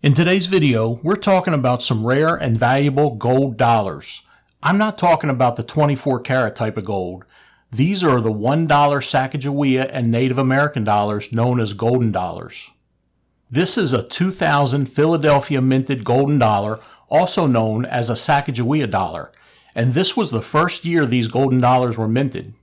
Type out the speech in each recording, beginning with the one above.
In today's video, we're talking about some rare and valuable gold dollars. I'm not talking about the 24 karat type of gold. These are the $1 Sacagawea and Native American dollars known as golden dollars. This is a 2000 Philadelphia minted golden dollar, also known as a Sacagawea dollar, and this was the first year these golden dollars were minted.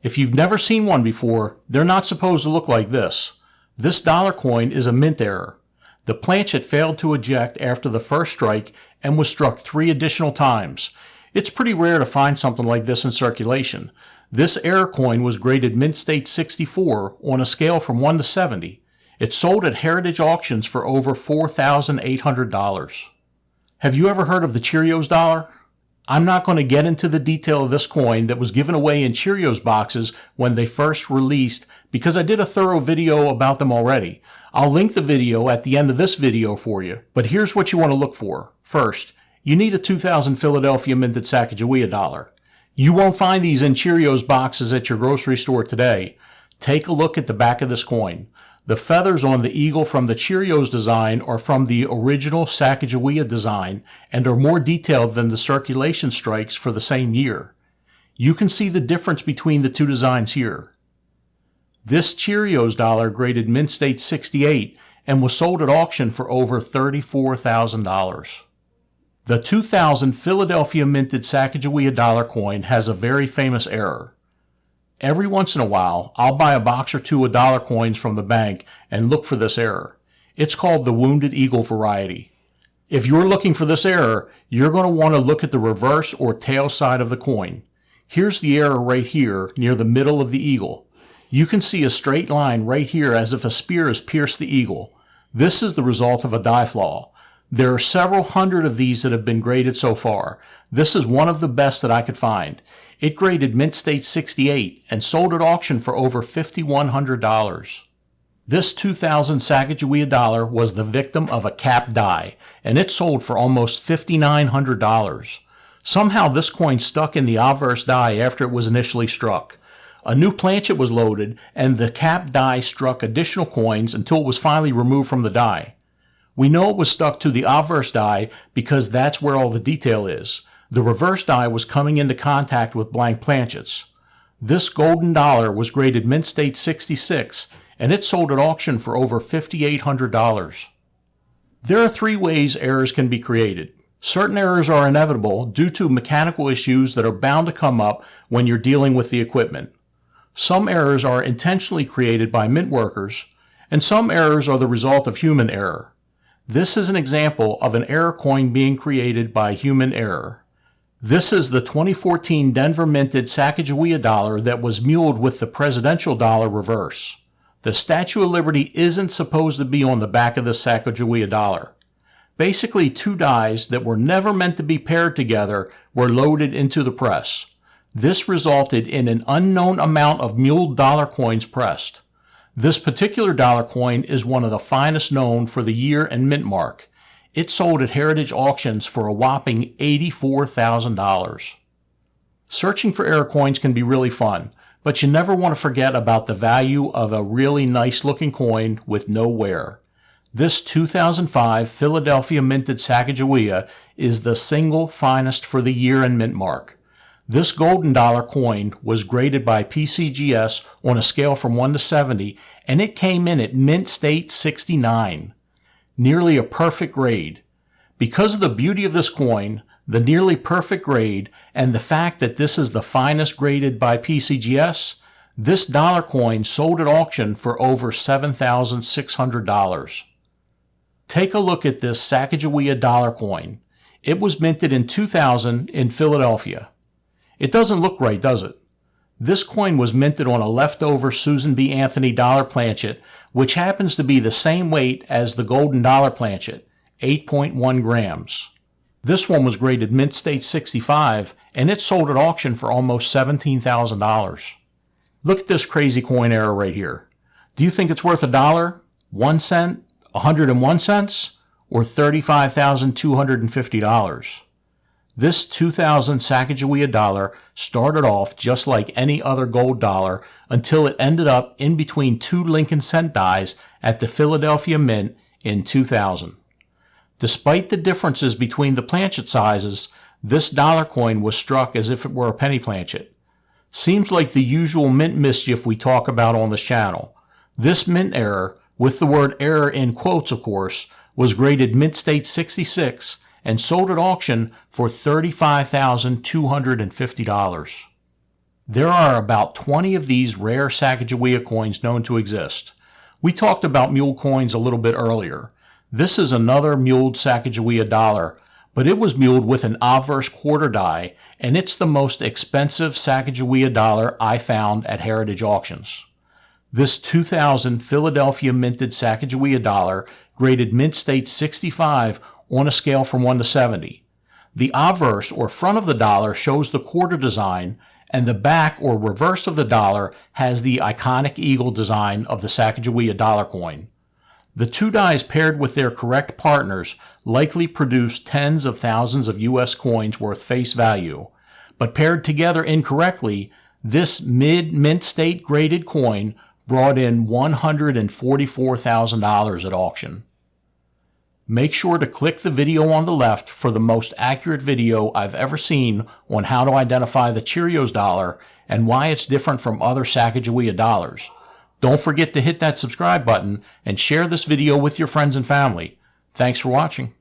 If you've never seen one before, they're not supposed to look like this. This dollar coin is a mint error. The planchet failed to eject after the first strike and was struck 3 additional times. It's pretty rare to find something like this in circulation. This error coin was graded mint state 64 on a scale from 1 to 70. It sold at heritage auctions for over $4,800. Have you ever heard of the Cheerios dollar? I'm not going to get into the detail of this coin that was given away in Cheerios boxes when they first released because I did a thorough video about them already. I'll link the video at the end of this video for you, but here's what you want to look for. First, you need a 2000 Philadelphia minted Sacagawea dollar. You won't find these in Cheerios boxes at your grocery store today. Take a look at the back of this coin. The feathers on the eagle from the Cheerios design are from the original Sacagawea design and are more detailed than the circulation strikes for the same year. You can see the difference between the two designs here. This Cheerios dollar graded mint state 68 and was sold at auction for over $34,000. The 2000 Philadelphia minted Sacagawea dollar coin has a very famous error. Every once in a while, I'll buy a box or two of dollar coins from the bank and look for this error. It's called the wounded eagle variety. If you're looking for this error, you're going to want to look at the reverse or tail side of the coin. Here's the error right here near the middle of the eagle. You can see a straight line right here as if a spear has pierced the eagle. This is the result of a die flaw. There are several hundred of these that have been graded so far. This is one of the best that I could find. It graded mint state 68 and sold at auction for over $5,100. This 2000 Sacagawea dollar was the victim of a cap die, and it sold for almost $5,900. Somehow this coin stuck in the obverse die after it was initially struck. A new planchet was loaded, and the cap die struck additional coins until it was finally removed from the die. We know it was stuck to the obverse die because that's where all the detail is. The reverse die was coming into contact with blank planchets. This golden dollar was graded mint state 66, and it sold at auction for over $5,800. There are 3 ways errors can be created. Certain errors are inevitable due to mechanical issues that are bound to come up when you're dealing with the equipment. Some errors are intentionally created by mint workers, and some errors are the result of human error. This is an example of an error coin being created by human error. This is the 2014 Denver minted Sacagawea dollar that was muled with the presidential dollar reverse. The Statue of Liberty isn't supposed to be on the back of the Sacagawea dollar. Basically, 2 dies that were never meant to be paired together were loaded into the press. This resulted in an unknown amount of muled dollar coins pressed. This particular dollar coin is one of the finest known for the year and mint mark. It sold at heritage auctions for a whopping $84,000. Searching for error coins can be really fun, but you never want to forget about the value of a really nice looking coin with no wear. This 2005 Philadelphia minted Sacagawea is the single finest for the year and mint mark. This golden dollar coin was graded by PCGS on a scale from 1 to 70, and it came in at mint state 69. Nearly a perfect grade. Because of the beauty of this coin, the nearly perfect grade, and the fact that this is the finest graded by PCGS, this dollar coin sold at auction for over $7,600. Take a look at this Sacagawea dollar coin. It was minted in 2000 in Philadelphia. It doesn't look right, does it? This coin was minted on a leftover Susan B. Anthony dollar planchet, which happens to be the same weight as the golden dollar planchet, 8.1 grams. This one was graded mint state 65, and it sold at auction for almost $17,000. Look at this crazy coin error right here. Do you think it's worth $1, 1 cent, 101 cents, or $35,250? This 2000 Sacagawea dollar started off just like any other gold dollar until it ended up in between 2 Lincoln cent dies at the Philadelphia Mint in 2000. Despite the differences between the planchet sizes, this dollar coin was struck as if it were a penny planchet. Seems like the usual mint mischief we talk about on this channel. This mint error, with the word error in quotes of course, was graded Mint State 66 and sold at auction for $35,250. There are about 20 of these rare Sacagawea coins known to exist. We talked about mule coins a little bit earlier. This is another muled Sacagawea dollar, but it was muled with an obverse quarter die, and it's the most expensive Sacagawea dollar I found at heritage auctions. This 2000 Philadelphia minted Sacagawea dollar graded Mint State 65 on a scale from 1 to 70. The obverse or front of the dollar shows the quarter design, and the back or reverse of the dollar has the iconic eagle design of the Sacagawea dollar coin. The two dies paired with their correct partners likely produce tens of thousands of US coins worth face value, but paired together incorrectly, this mid-mint state graded coin brought in $144,000 at auction. Make sure to click the video on the left for the most accurate video I've ever seen on how to identify the Cheerios dollar and why it's different from other Sacagawea dollars. Don't forget to hit that subscribe button and share this video with your friends and family. Thanks for watching.